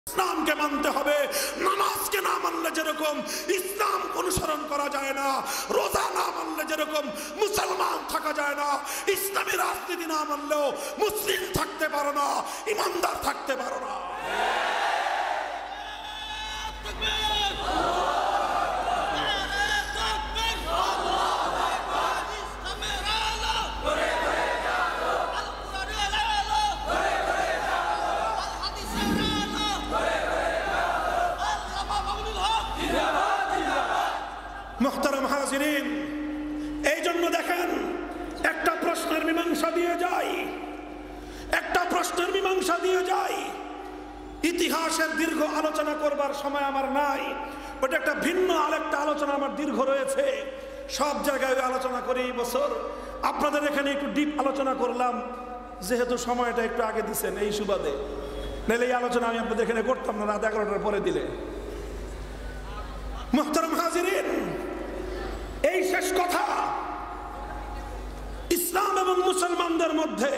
ইসলামকে মানতে হবে। নামাজকে না মানলে যেরকম ইসলাম অনুসরণ করা যায় না, রোজা না মানলে যেরকম মুসলমান থাকা যায় না, ইসলামী রাজনীতি না মানলেও মুসলিম থাকতে পারো না, ইমানদার থাকতে পারো না। মুহতারাম হাজিরিন, এই জন্য দেখেন একটা প্রশ্নের মীমাংসা দিয়ে যাই। ইতিহাসের দীর্ঘ আলোচনা করবার সময় আমার নাই, ওটা একটা ভিন্ন আরেকটা আলোচনা আমার দীর্ঘ রয়েছে। সব জায়গায় আলোচনা করি এই বছর, আপনাদের এখানে একটু ডিপ আলোচনা করলাম যেহেতু সময়টা একটু আগে দিচ্ছেন এই সুবাদে, নাহলে এই আলোচনা আমি আপনাদের এখানে করতাম না রাত 11টার পরে দিলে। মুহতারাম হাজিরিন, এই শেষ কথা, ইসলাম এবং মুসলমানদের মধ্যে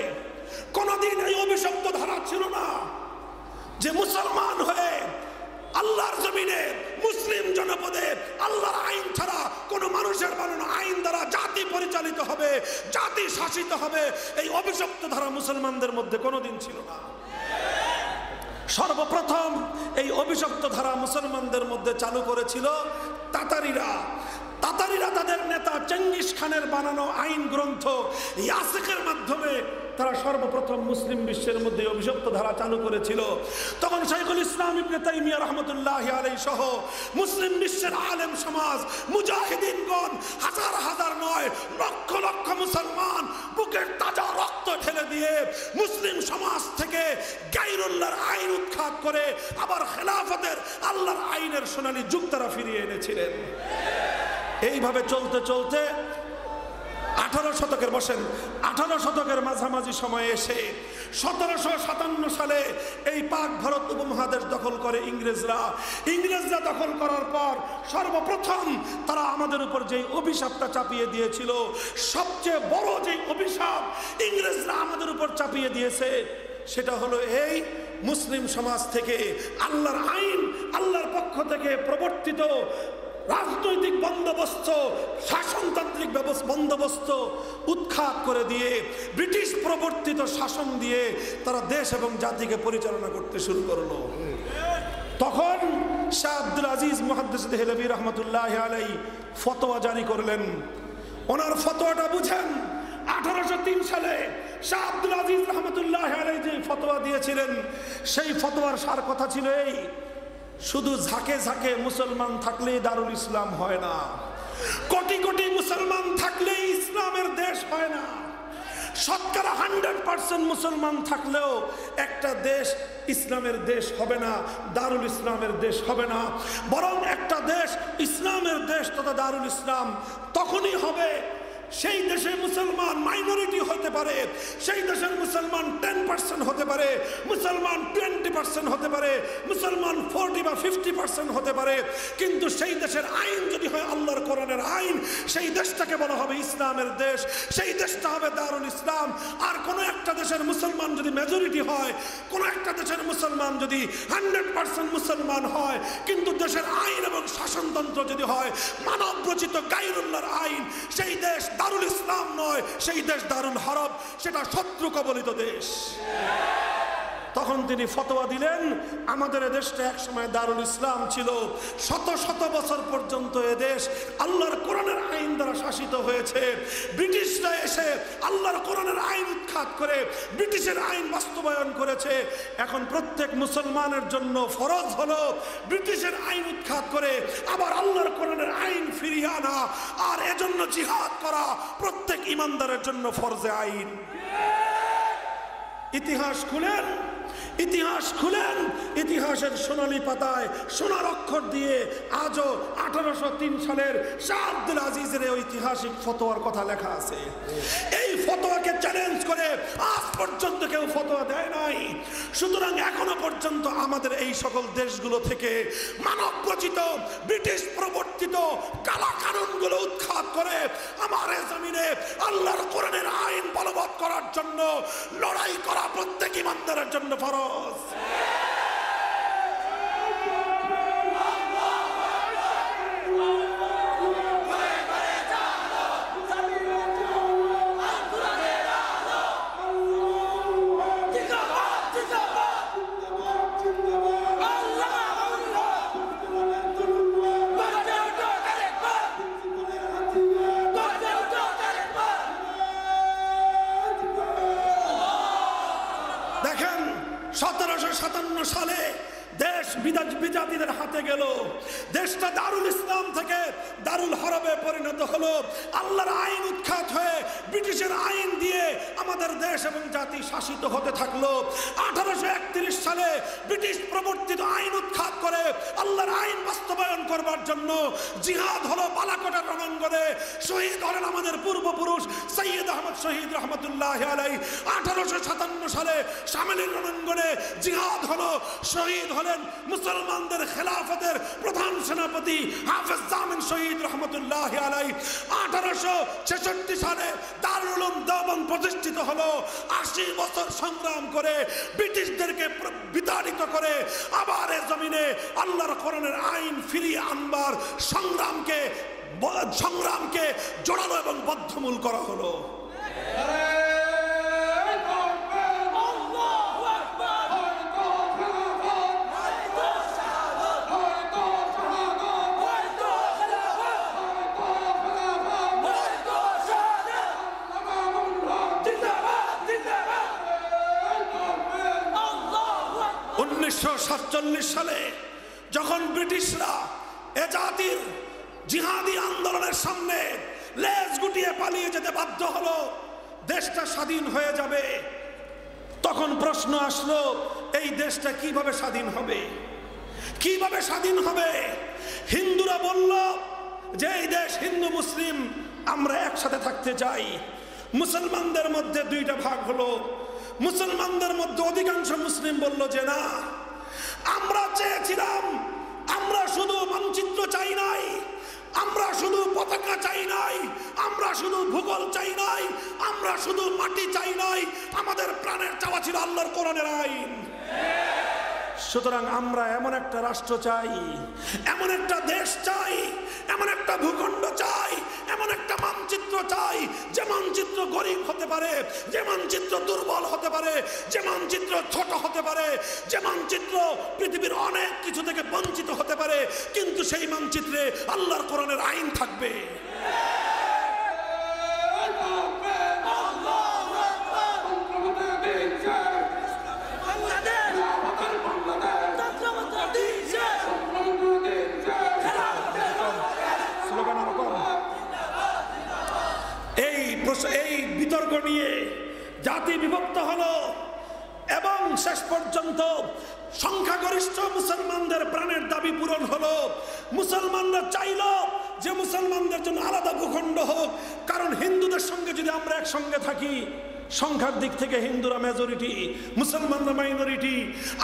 কোনদিন এই অভিশপ্ত ধারা ছিল না যে মুসলমান হয়ে আল্লাহর জমিনে মুসলিম জনপদে আল্লাহর আইন ছাড়া কোন মানুষের বানানো আইন দ্বারা জাতি পরিচালিত হবে, জাতি শাসিত হবে। এই অভিশপ্ত ধারা মুসলমানদের মধ্যে কোনদিন ছিল না। সর্বপ্রথম এই অভিশপ্ত ধারা মুসলমানদের মধ্যে চালু করেছিল তাতারিরা। তাদের নেতা চেঙ্গিস খানের বানানো আইন গ্রন্থ ইয়াসিকের মাধ্যমে তারা সর্বপ্রথম মুসলিম বিশ্বের মধ্যে অভিশপ্ত ধারা চালু করেছিল। তখন শাইখুল ইসলাম ইবনে তাইমিয়া রাহমাতুল্লাহি আলাইহি সহ মুসলিম বিশ্বের আলেম সমাজ, মুজাহিদিনগণ, হাজার হাজার নয় লক্ষ লক্ষ মুসলমান বুকের তাজা রক্ত ঢেলে দিয়ে মুসলিম সমাজ থেকে গায়রুল্লাহর আইন উৎখাত করে আবার খেলাফতের আল্লাহর আইনের সোনালী যুগ তারা ফিরিয়ে এনেছিলেন। এইভাবে চলতে চলতে 18 শতকের মাঝামাঝি সময়ে এসে 1757 সালে এই পাক ভারত উপমহাদেশ দখল করে ইংরেজরা দখল করার পর সর্বপ্রথম তারা আমাদের উপর যে অভিশাপটা চাপিয়ে দিয়েছিল, সবচেয়ে বড় যে অভিশাপ ইংরেজরা আমাদের উপর চাপিয়ে দিয়েছে সেটা হলো এই মুসলিম সমাজ থেকে আল্লাহর আইন, আল্লাহর পক্ষ থেকে প্রবর্তিত রাজনৈতিক বন্দোবস্ত, শাসনতান্ত্রিক বন্দোবস্ত উৎখাত করে দিয়ে ব্রিটিশ প্রবর্তিত শাসন দিয়ে তারা দেশ এবং জাতিকে পরিচালনা করতে শুরু করলো। তখন শাহ আব্দুল আজিজ মুহাদ্দিস দেহলভী রহমতুল্লাহি আলাইহি ফতোয়া জারি করলেন। ওনার ফতোয়াটা বুঝেন, 1803 সালে শাহ আব্দুল আজিজ রহমতুল্লাহি আলাইহি যে ফতোয়া দিয়েছিলেন সেই ফতোয়ার সার কথা ছিল এই: শুধু ঝাঁকে ঝাঁকে মুসলমান থাকলেই দারুল ইসলাম হয় না, কোটি কোটি মুসলমান থাকলেই ইসলামের দেশ হয় না। শতকরা 100% মুসলমান থাকলেও একটা দেশ ইসলামের দেশ হবে না, দারুল ইসলামের দেশ হবে না। বরং একটা দেশ ইসলামের দেশ তথা দারুল ইসলাম তখনই হবে সেই দেশে মুসলমান মাইনরিটি হতে পারে, সেই দেশের মুসলমান 10% হতে পারে, মুসলমান 20% হতে পারে, মুসলমান 40 বা 50% হতে পারে, কিন্তু সেই দেশের আইন যদি হয় আল্লাহর কোরআনের আইন, সেই দেশটাকে বলা হবে ইসলামের দেশ, সেই দেশটা হবে দারুল ইসলাম। আর কোনো একটা দেশের মুসলমান যদি মেজরিটি হয়, কোনো একটা দেশের মুসলমান যদি 100% মুসলমান হয়, কিন্তু দেশের আইন এবং শাসনতন্ত্র যদি হয় মানব রচিত গায়রুল্লাহর আইন, সেই দেশ দারুল ইসলাম নয়, সেই দেশ দারুল হরব, সেটা শত্রু কবলিত দেশ। তখন তিনি ফতোয়া দিলেন, আমাদের দেশটা একসময় দারুল ইসলাম ছিল, শত শত বছর পর্যন্ত এদেশ আল্লাহর কোরআনের আইন দ্বারা শাসিত হয়েছে। ব্রিটিশরা এসে আল্লাহর কোরআনের আইন উৎখাত করে ব্রিটিশের আইন বাস্তবায়ন করেছে। এখন প্রত্যেক মুসলমানের জন্য ফরজ হলো ব্রিটিশের আইন উৎখাত করে আবার আল্লাহর কোরআনের আইন ফিরিয়ে আনা, আর এজন্য জিহাদ করা প্রত্যেক ইমানদারের জন্য ফরজে আইন। ইতিহাস খুলেন, ইতিহাসের সোনালী পাতায় সোনার অক্ষর দিয়ে আজও 1803 সালের শাহ আব্দুল আজিজের ঐতিহাসিক ফতোয়ার কথা লেখা আছে। এই ফতোয়াকে চ্যালেঞ্জ করে আজ পর্যন্ত কেউ ফতোয়া দেয় নাই। সুতরাং এখনো পর্যন্ত আমাদের এই সকল দেশগুলো থেকে মানব রচিত ব্রিটিশ প্রবর্তিত কালা কানুনগুলো উৎখাত করে আমার জমিনে আল্লাহর কোরআনের আইন বলবৎ করার জন্য লড়াই করা প্রত্যেক ইমানদারের জন্য ফরজ। বিজাতিদের হাতে গেল, দেশটা দারুল ইসলাম থেকে দারুল হরবে পরিণত হলো, আল্লাহর আইন উৎখাত হয়ে ব্রিটিশের আইন দিয়ে আমাদের দেশ এবং জাতি শাসিত হতে থাকলো। 1831 সালে ব্রিটিশ প্রবর্তিত আইন উৎখাত করে আল্লাহর আইন বাস্তবায়ন করবার জন্য জিহাদ হলো বালাকোটের রণাঙ্গনে। শহীদ হলেন আমাদের পূর্বপুরুষ সৈয়দ আহমদ শহীদ রহমতুল্লাহ আলাইহি। 1857 সালে শামিলির রণাঙ্গনে জিহাদ হলো, শহীদ হলেন মুসলমানদের খেলাফতের প্রধান সেনাপতি হাফেজ জামিন শহীদ রহমতুল্লাহ আলাইহি। 1866 সালে দারুল উলুম দেওবন্দ প্রতিষ্ঠিত হলো। 80 বছর সংগ্রাম করে ব্রিটিশদেরকে বিতাড়িত করে আবার এ জমিনে আল্লাহর কোরআনের আইন ফিরিয়ে আনবার সংগ্রামকে জোরালো এবং বদ্ধমূল করা হলো। সালে যখন ব্রিটিশরা এ জাতির জিহাদি আন্দোলনের সামনে লেজ গুটিয়ে পালিয়ে যেতে বাধ্য হলো, দেশটা স্বাধীন হয়ে যাবে, তখন প্রশ্ন আসলো এই দেশটা কিভাবে স্বাধীন হবে, কিভাবে স্বাধীন হবে? হিন্দুরা বলল যে এই দেশ হিন্দু মুসলিম আমরা একসাথে থাকতে চাই। মুসলমানদের মধ্যে দুইটা ভাগ হলো। মুসলমানদের মধ্যে অধিকাংশ মুসলিম বলল যে না, আমরা চেয়েছিলাম, আমরা শুধু মানচিত্র চাই নাই, আমরা শুধু পতাকা চাই নাই, আমরা শুধু ভূগোল চাই নাই, আমরা শুধু মাটি চাই নাই, আমাদের প্রাণের চাওয়া ছিল আল্লাহর কোরআনের আইন। সুতরাং আমরা এমন একটা রাষ্ট্র চাই, এমন একটা দেশ চাই, এমন একটা ভূখণ্ড চাই, এমন একটা মানচিত্র চাই যে মানচিত্র গরিব হতে পারে, যে মানচিত্র দুর্বল হতে পারে, যে মানচিত্র ছোট হতে পারে, যে মানচিত্র পৃথিবীর অনেক কিছু থেকে বঞ্চিত হতে পারে, কিন্তু সেই মানচিত্রে আল্লাহর কোরআনের আইন থাকবে। এই বিতর্ক নিয়ে জাতি বিভক্ত হলো এবং শেষ পর্যন্ত সংখ্যাগরিষ্ঠ মুসলমানদের প্রাণের দাবি পূরণ হলো। মুসলমানরা চাইল যে মুসলমানদের জন্য আলাদা ভূখণ্ড হোক, কারণ হিন্দুদের সঙ্গে যদি আমরা একসঙ্গে থাকি, সংখ্যার দিক থেকে হিন্দুরা মেজরিটি, মুসলমানরা মাইনরিটি,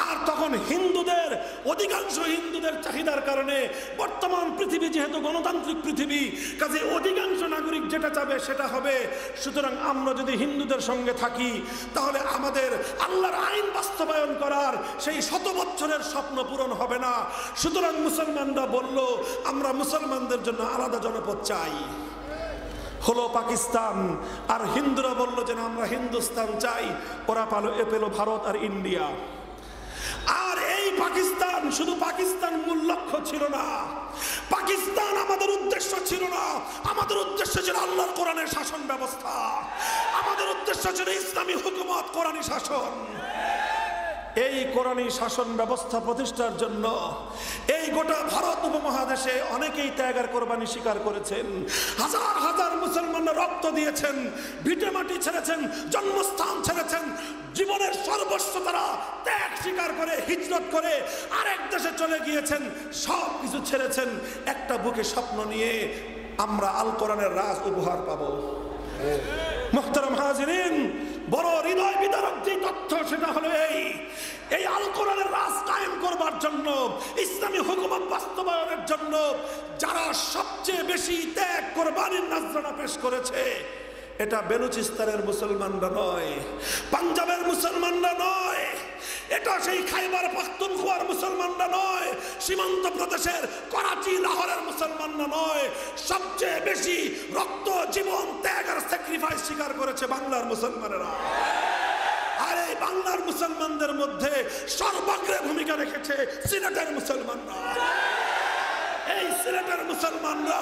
আর তখন হিন্দুদের অধিকাংশ হিন্দুদের চাহিদার কারণে বর্তমান পৃথিবী যেহেতু গণতান্ত্রিক পৃথিবী, কাজে অধিকাংশ নাগরিক যেটা চাবে সেটা হবে। সুতরাং আমরা যদি হিন্দুদের সঙ্গে থাকি তাহলে আমাদের আল্লাহর আইন বাস্তবায়ন করার সেই 100 বছরের স্বপ্ন পূরণ হবে না। সুতরাং মুসলমানরা বলল আমরা মুসলমানদের জন্য আলাদা জনপদ চাই, হলো পাকিস্তান। আর হিন্দুরা বললো যে আমরা হিন্দুস্তান চাই, ওরা পেল ভারত আর ইন্ডিয়া। আর এই পাকিস্তান শুধু পাকিস্তান মূল লক্ষ্য ছিল না, পাকিস্তান আমাদের উদ্দেশ্য ছিল না। আমাদের উদ্দেশ্য ছিল আল্লাহর কোরআনের শাসন ব্যবস্থা, আমাদের উদ্দেশ্য ছিল ইসলামী হুকুমত, কোরআনী শাসন। এই কোরআনী শাসন ব্যবস্থা প্রতিষ্ঠার জন্য এই গোটা ভারত উপমহাদেশে অনেকেই ত্যাগ আর কোরবানি স্বীকার করেছেন। হাজার হাজার মুসলমানরা রক্ত দিয়েছেন, ভিটে মাটি ছেড়েছেন, জন্মস্থান ছেড়েছেন, জীবনের সর্বস্ব তারা ত্যাগ স্বীকার করে হিজরত করে আরেক দেশে চলে গিয়েছেন, সব কিছু ছেড়েছেন একটা বুকে স্বপ্ন নিয়ে আমরা আল কোরআনের রাজ উপহার পাবো। মুহতারাম হাজিরিন, বড় হৃদয় বিদারক যে তথ্য সেটা হলো এই আল কোরআনের রাজ কায়েম করবার জন্য, ইসলামী হুকুমত বাস্তবায়নের জন্য যারা সবচেয়ে বেশি ত্যাগ কোরবানির নজরানা পেশ করেছে, এটা বেলুচিস্তানের মুসলমানরা নয়, পাঞ্জাবের মুসলমানরা নয়, এটা সেই খাইবার পাখতুনখোয়ার মুসলমানরা নয়, সীমান্ত প্রদেশের করাচি লাহোরের মুসলমানরা নয়, সবচেয়ে বেশি রক্ত জীবন ত্যাগ আর স্যাক্রিফাইস স্বীকার করেছে বাংলার মুসলমানেরা। আর এই বাংলার মুসলমানদের মধ্যে সর্বাগ্রে ভূমিকা রেখেছে সিলেটের মুসলমানরা। এই সিলেটের মুসলমানরা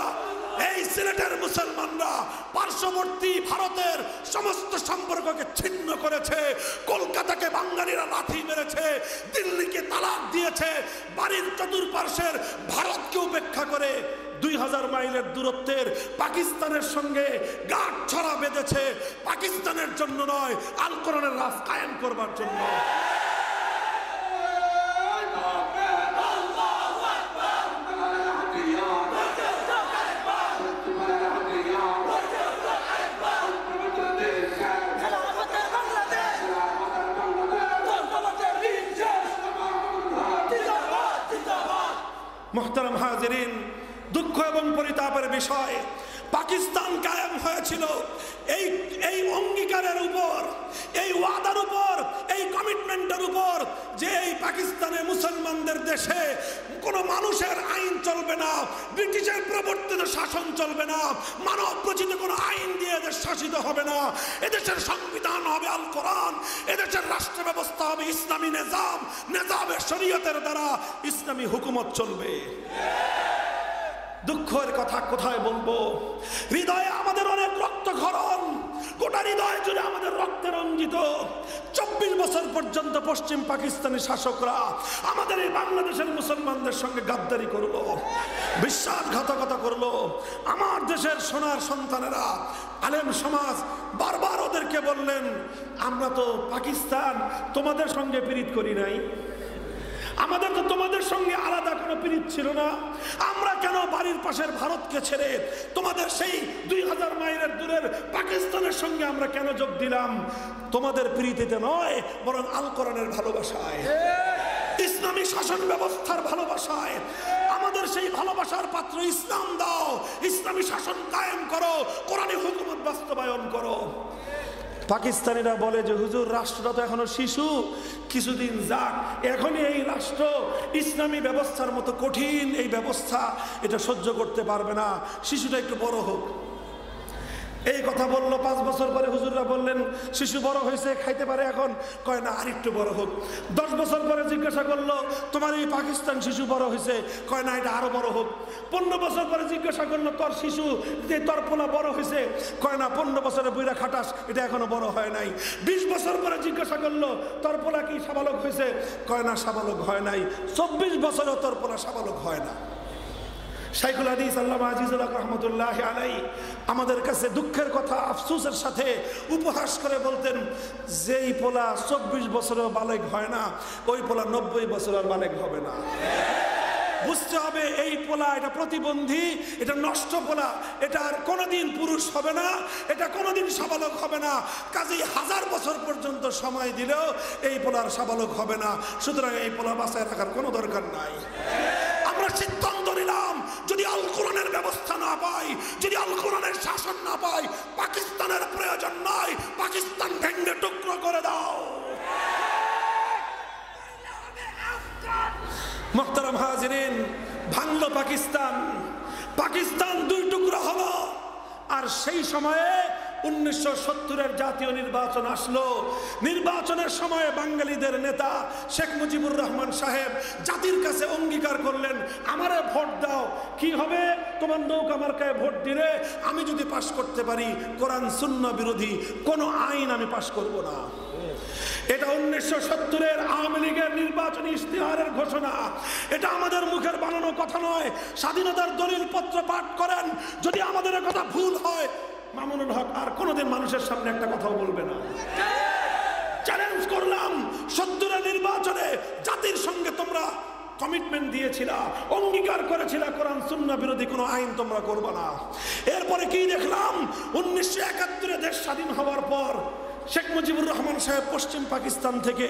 এই সিলেটের মুসলমানরা পার্শ্ববর্তী ভারতের সমস্ত সম্পর্ককে ছিন্ন করেছে, কলকাতাকে বাঙালিরা লাথি মেরেছে, দিল্লিকে তালাক দিয়েছে, বাড়ির চতুর্পার্শ্বের ভারতকে উপেক্ষা করে 2000 মাইলের দূরত্বের পাকিস্তানের সঙ্গে গাঁট ছড়া বেঁধেছে, পাকিস্তানের জন্য নয়, আল কোরআনের রাজ কায়েম করবার জন্য। মুহতারাম হাজিরিন, দুঃখ এবং পরিতাপের বিষয়, পাকিস্তান কায়েম হয়েছিল এই অঙ্গীকারের উপর, এই ওয়াদার উপর, এই কমিটমেন্টের উপর যে এই পাকিস্তানে মুসলমানদের দেশে কোনো মানুষের আইন চলবে না, ব্রিটিশের প্রবর্তিত শাসন চলবে না, মানব রচিত কোনো আইন দিয়ে এদের শাসিত হবে না, এদেশের সংবিধান হবে আল কোরআন, এদেশের রাষ্ট্র ব্যবস্থা হবে ইসলামী নিজাম, নিজামের শরীয়তের দ্বারা ইসলামী হুকুমত চলবে। দুঃখের কথা কোথায় বলবো, হৃদয়ে আমাদের অনেক রক্তক্ষরণ, গোটা হৃদয় জুড়ে আমাদের রক্তে রঞ্জিত। 24 বছর পর্যন্ত পশ্চিম পাকিস্তানি শাসকরা আমাদের এই বাংলাদেশের মুসলমানদের সঙ্গে গাদ্দারি করলো, বিশ্বাসঘাতকতা করলো। আমার দেশের সোনার সন্তানেরা, আলেম সমাজ বারবার ওদেরকে বললেন, আমরা তো পাকিস্তান তোমাদের সঙ্গে পীড়িত করি নাই, আমাদের তো তোমাদের সঙ্গে আলাদা কোনো পীড়িত ছিল না, আমরা কেন বাড়ির পাশের ভারতকে ছেড়ে তোমাদের সেই 2000 মাইলের দূরের পাকিস্তানের সঙ্গে আমরা কেন যোগ দিলাম? তোমাদের পীড়িতিতে নয়, বরং আল কোরআনের ভালোবাসায়, ইসলামী শাসন ব্যবস্থার ভালোবাসায়। আমাদের সেই ভালোবাসার পাত্র ইসলাম দাও, ইসলামী শাসন কায়েম করো, কোরআনী হুকুমত বাস্তবায়ন করো। পাকিস্তানিরা বলে যে হুজুর, রাষ্ট্রটা তো এখনো শিশু, কিছুদিন যাক, এখনই এই রাষ্ট্র ইসলামী ব্যবস্থার মতো কঠিন এই ব্যবস্থা এটা সহ্য করতে পারবে না, শিশুটা একটু বড় হোক। এই কথা বললো। 5 বছর পরে হুজুররা বললেন, শিশু বড় হয়েছে, খাইতে পারে এখন, কয় না আর একটু বড় হোক। 10 বছর পরে জিজ্ঞাসা করলো, তোমার এই পাকিস্তান শিশু বড় হয়েছে, কয় না এটা আরো বড় হোক। 15 বছর পরে জিজ্ঞাসা করলো, তোর শিশু যে তোর পোলা বড় হয়েছে, কয় না 15 বছরে বুইরা খাটাস, এটা এখনো বড় হয় নাই। 20 বছর পরে জিজ্ঞাসা করলো, তোর পোলা কি সাবালক হয়েছে, কয় না সাবালক হয় নাই। 24 বছরে তোর পোলা সাবালক হয় না। শাইখুল হাদিস আল্লামা আজিজুল হক রহমতুল্লাহি আলাইহি আমাদের কাছে দুঃখের কথা আফসোসের সাথে উপহাস করে বলতেন, যেই পোলা 24 বছরেও বালেগ হয় না, ওই পোলা 90 বছরের বালেগ হবে না। বুঝতে হবে এই পোলা এটা প্রতিবন্ধী, এটা নষ্ট পোলা, এটা আর কোনোদিন পুরুষ হবে না, এটা কোনোদিন সাবালক হবে না। কাজেই 1000 বছর পর্যন্ত সময় দিলেও এই পোলার সাবালক হবে না। সুতরাং এই পোলা বাঁচায় রাখার কোনো দরকার নাই। আমরা সিদ্ধান্ত নিলাম, যদি আল কোরআনের ব্যবস্থা না পাই, যদি আল কোরআনের শাসন না পাই, পাকিস্তানের প্রয়োজন নাই, পাকিস্তান ভেঙে টুকরো করে দাও। মুহতারাম হাজিরিন, ভাঙলো পাকিস্তান, পাকিস্তান 2 টুকরো হলো। আর সেই সময়ে 1970-এর জাতীয় নির্বাচন আসলো। নির্বাচনের সময়ে বাঙালিদের নেতা শেখ মুজিবুর রহমান সাহেব জাতির কাছে অঙ্গীকার করলেন, আমারে ভোট দাও, কি হবে তোমার নৌকা মার্কায় ভোট দিলে আমি যদি পাশ করতে পারি কোরআন সুন্নাহ বিরোধী কোনো আইন আমি পাশ করব না। এটা 1970-এর আওয়ামী লীগের নির্বাচনী ইশতেহারের ঘোষণা, এটা আমাদের মুখের বানানো কথা নয়। স্বাধীনতার দলিল পত্র পাঠ করেন, যদি আমাদের কথা ভুল হয় মামুনুল হক আর কোনোদিন মানুষের সামনে একটা কথাও বলবে না। চ্যালেঞ্জ করলাম, 70-এর নির্বাচনে জাতির সঙ্গে তোমরা কমিটমেন্ট দিয়েছিলা, অঙ্গীকার করেছিলা কোরআন সুন্নাহ বিরোধী কোনো আইন তোমরা করবে না। এরপরে কি দেখলাম, 1971-এ দেশ স্বাধীন হওয়ার পর শেখ মুজিবুর রহমান সাহেব পশ্চিম পাকিস্তান থেকে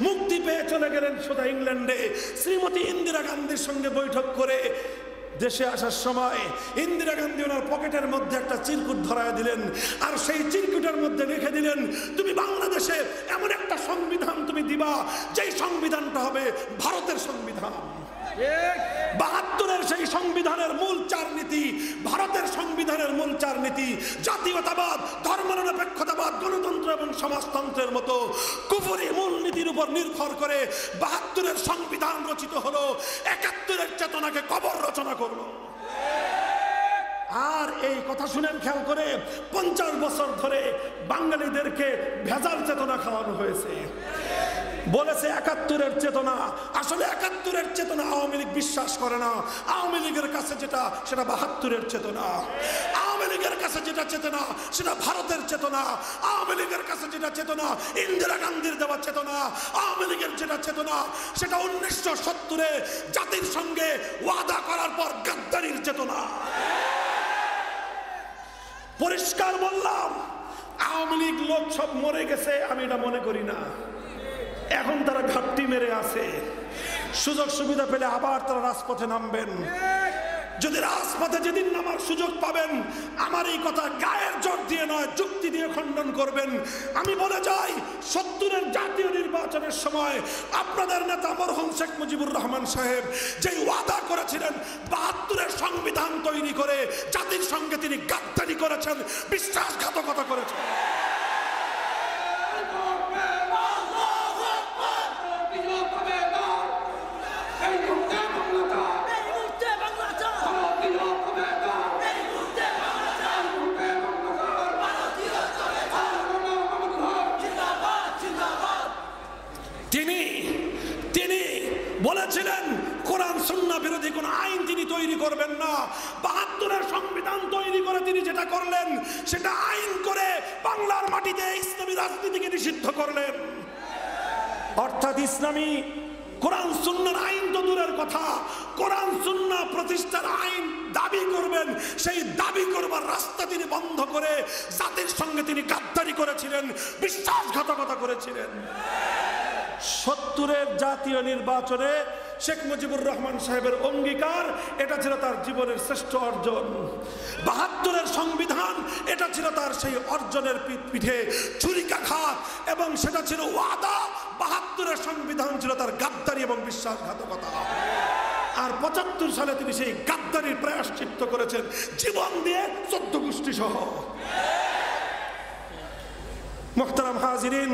মুক্তি পেয়ে চলে গেলেন সোজা ইংল্যান্ডে। শ্রীমতী ইন্দিরা গান্ধীর সঙ্গে বৈঠক করে দেশে আসার সময় ইন্দিরা গান্ধী ওনার পকেটের মধ্যে একটা চিরকুট ধরায় দিলেন, আর সেই চিরকুটের মধ্যে লিখে দিলেন, তুমি বাংলাদেশে এমন একটা সংবিধান তুমি দিবা, যেই সংবিধানটা হবে ভারতের সংবিধান। 72-এর সেই সংবিধানের মূল 4 নীতি, ভারতের সংবিধানের মূল 4 নীতি, জাতীয়তাবাদ, ধর্মনিরপেক্ষতাবাদ, গণতন্ত্র এবং সমাজতন্ত্রের মতো কুফরি মূল নীতির উপর নির্ভর করে 72-এর সংবিধান রচিত হলো। 71-এর চেতনাকে কবর রচনা করলো। কথা শুনেন খেয়াল করে, 50 বছর ধরে বাঙালিদেরকে ভেজাল চেতনা খাওয়ানো হয়েছে। বলেছে 71-এর চেতনা, আসলে 71-এর চেতনা আওয়ামী লীগ বিশ্বাস করে না। আওয়ামী লীগের কাছে যেটা সেটা 72-এর চেতনা। আওয়ামী লীগের কাছে যেটা চেতনা সেটা ভারতের চেতনা। আওয়ামী লীগের কাছে যেটা চেতনা ইন্দিরা গান্ধীর দেওয়া চেতনা। আওয়ামী লীগের যেটা চেতনা সেটা 1970-এ জাতির সঙ্গে ওয়াদা করার পর গাদ্দারির চেতনা। পরিষ্কার বললাম, আওয়ামী লীগ লোক সব মরে গেছে আমি এটা মনে করি না। এখন তারা ঘাপটি মেরে আছে, সুযোগ সুবিধা পেলে আবার তারা রাজপথে নামবেন। যদি রাজপথে যেদিন নামার সুযোগ পাবেন, আমার এই কথা গায়ের জোর দিয়ে নয়, যুক্তি দিয়ে খণ্ডন করবেন। আমি বলে যাই, 70-এর জাতীয় নির্বাচনের সময় আপনাদের নেতা মরহুম শেখ মুজিবুর রহমান সাহেব যে ওয়াদা করেছিলেন, 72-এর সংবিধান তৈরি করে জাতির সঙ্গে তিনি গাদ্দারি করেছেন, বিশ্বাসঘাতকতা করেছেন। তিনি বলেছিলেন কোরআন সুন্নাহ বিরোধী কোন আইন তিনি তৈরি করবেন না। 72-এর সংবিধান তৈরি করে তিনি যেটা করলেন সেটা আইন করে বাংলার মাটিতে ইসলামী রাজনীতিকে নিষিদ্ধ করলেন। অর্থাৎ ইসলামী কোরআন সুন্নাহর আইন তো দূরের কথা, কোরআন সুন্নাহ প্রতিষ্ঠার আইন দাবি করবেন, সেই দাবি করবার রাস্তা তিনি বন্ধ করে জাতির সঙ্গে তিনি গাদ্দারি করেছিলেন, বিশ্বাসঘাতকতা করেছিলেন। 70-এর জাতীয় নির্বাচনে শেখ মুজিবুর রহমান সাহেবের অঙ্গীকার, এটা ছিল তার জীবনের শ্রেষ্ঠ অর্জন। 72-এর সংবিধান, এটা ছিল তার সেই অর্জনের পিঠে ছুরিকাঘাত, এবং সেটা ছিল ওয়াদা। 72-এর সংবিধান ছিল তার গাদ্দারি এবং বিশ্বাসঘাতকতা। আর 75 সালে তিনি সেই গাদ্দারির প্রায়শ্চিত্ত করেছেন জীবন দিয়ে, 14 গোষ্ঠী সহ। মুহতারাম হাজিরিন,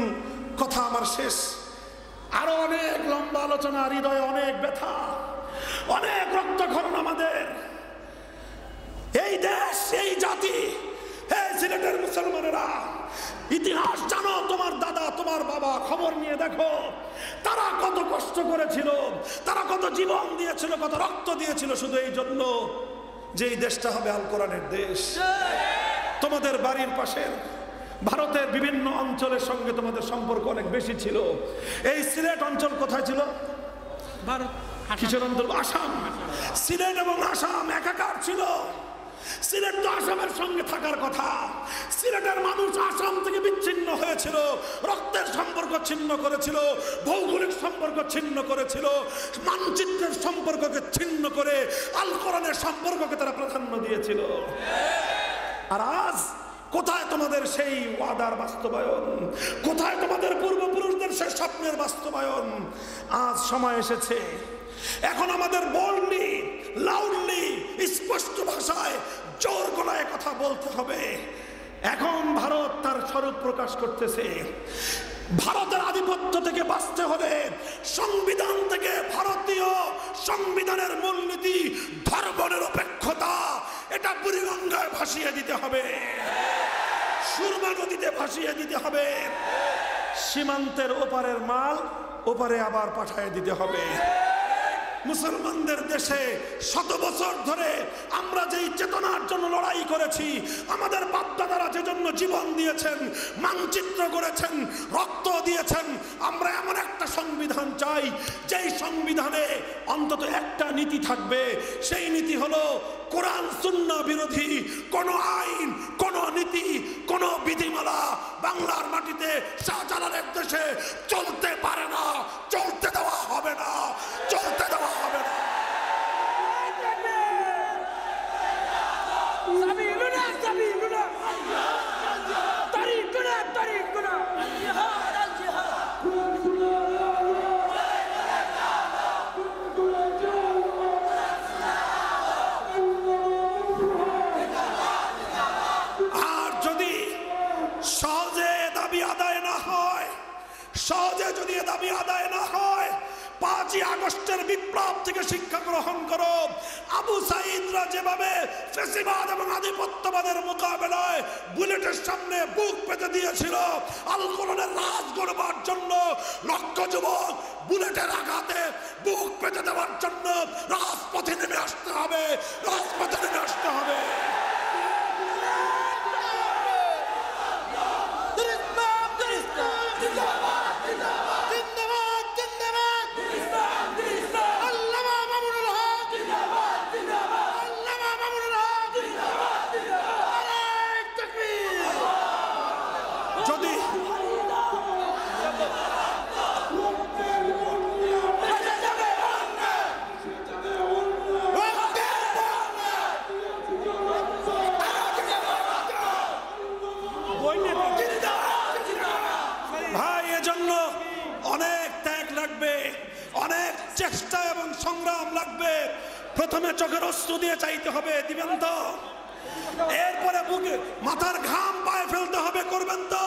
কথা আমার শেষ। আরো অনেক লম্বা আলোচনা, হৃদয়ে অনেক ব্যথা, অনেক রক্তক্ষরণ আমাদের। এই দেশ, এই জাতি, এই সিলেটের মুসলমানেরা, ইতিহাস জানো, তোমার দাদা তোমার বাবা, খবর নিয়ে দেখো তারা কত কষ্ট করেছিল, তারা কত জীবন দিয়েছিল, কত রক্ত দিয়েছিল শুধু এই জন্য যে এই দেশটা হবে আল কোরআনের দেশ। তোমাদের বাড়ির পাশের ভারতের বিভিন্ন অঞ্চলের সঙ্গে তোমাদের সম্পর্ক অনেক বেশি ছিল। এই সিলেট অঞ্চল কোথায় ছিল? কিশোর অঞ্চল, আসাম। সিলেট এবং আসাম একাকার ছিল। সিলেট তো আসামের সঙ্গে থাকার কথা। সিলেটের মানুষ আসাম থেকে বিচ্ছিন্ন হয়েছিল, রক্তের সম্পর্ক ছিন্ন করেছিল, ভৌগোলিক সম্পর্ক ছিন্ন করেছিল, মানচিত্রের সম্পর্ককে ছিন্ন করে আল কোরআনের সম্পর্ককে তারা প্রাধান্য দিয়েছিল। আর আজ কোথায় তোমাদের সেই ওয়াদার বাস্তবায়ন? কোথায় তোমাদের পূর্বপুরুষদের সেই স্বপ্নের বাস্তবায়ন? আজ সময় এসেছে, এখন আমাদের বোল্ডলি, লাউডলি, স্পষ্ট ভাষায়, জোর গলায় কথা বলতে হবে। এখন ভারত তার স্বরূপ প্রকাশ করতেছে। ভারতের আধিপত্য থেকে বাঁচতে হলে সংবিধান থেকে, ভারতীয় সংবিধানের মূলনীতি ধর্মনিরপেক্ষতা, এটা বুড়িগঙ্গায় ভাসিয়ে দিতে হবে, সুরমা নদীতে ভাসিয়ে দিতে হবে, সীমান্তের ওপারের মাল ওপারে আবার পাঠিয়ে দিতে হবে। মুসলমানদের দেশে 100 বছর ধরে আমরা যেই চেতনার জন্য লড়াই করেছি, আমাদের বাপদাদারা যে জন্য জীবন দিয়েছেন, মানচিত্র করেছেন, রক্ত দিয়েছেন, আমরা এমন একটা সংবিধান চাই যেই সংবিধানে অন্তত একটা নীতি থাকবে। সেই নীতি হলো কোরআন সুন্নাহ বিরোধী কোন আইন, কোন নীতি, কোন বিধিমালা বাংলার মাটিতে শাহজালালের দেশে চলতে পারে না, চলতে দেওয়া হবে না, চলতে দেওয়া হবে না। সহজে যদি এ দাবি আদায় না হয়, 5ই আগস্টের বিপ্লব থেকে শিক্ষা গ্রহণ করো। আবু সাঈদরা যেভাবে ফ্যাসিবাদ এবং আধিপত্যবাদের মোকাবেলায় বুলেটের সামনে বুক পেতে দিয়েছিল। আল কোরআনের রাজ গড়বার জন্য লক্ষ যুবক বুলেটের আঘাতে বুক পেতে দেওয়ার জন্য রাজপথে নেমে আসতে হবে, রাজপথে নেমে আসতে হবে। ভাই, এজন্য অনেক ত্যাগ লাগবে, অনেক চেষ্টা এবং সংগ্রাম লাগবে। প্রথমে চোখের অশ্রু দিয়ে চাইতে হবে, দিবেন তো? এরপরে বুকে মাথার ঘাম পায়ে ফেলতে হবে, করবেন তো?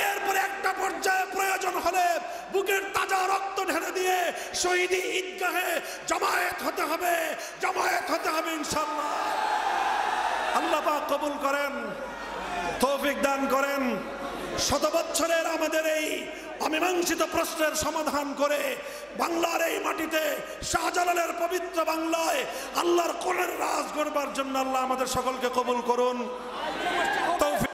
এরপরে একটা পর্যায়ে প্রয়োজন হলে বুকের তাজা রক্ত ঢেলে দিয়ে শহীদি ঈদগাহে জামায়াত হতে হবে, জামায়াত হতে হবে ইনশাআল্লাহ। আল্লাহ পাক কবুল করেন, তৌফিক দান করেন। শত বছরের আমাদের এই অমীমাংসিত প্রশ্নের সমাধান করে বাংলার এই মাটিতে শাহজালালের পবিত্র বাংলায় আল্লাহর কোরআনের রাজ গড়বার জন্য আল্লাহ আমাদের সকলকে কবুল করুন।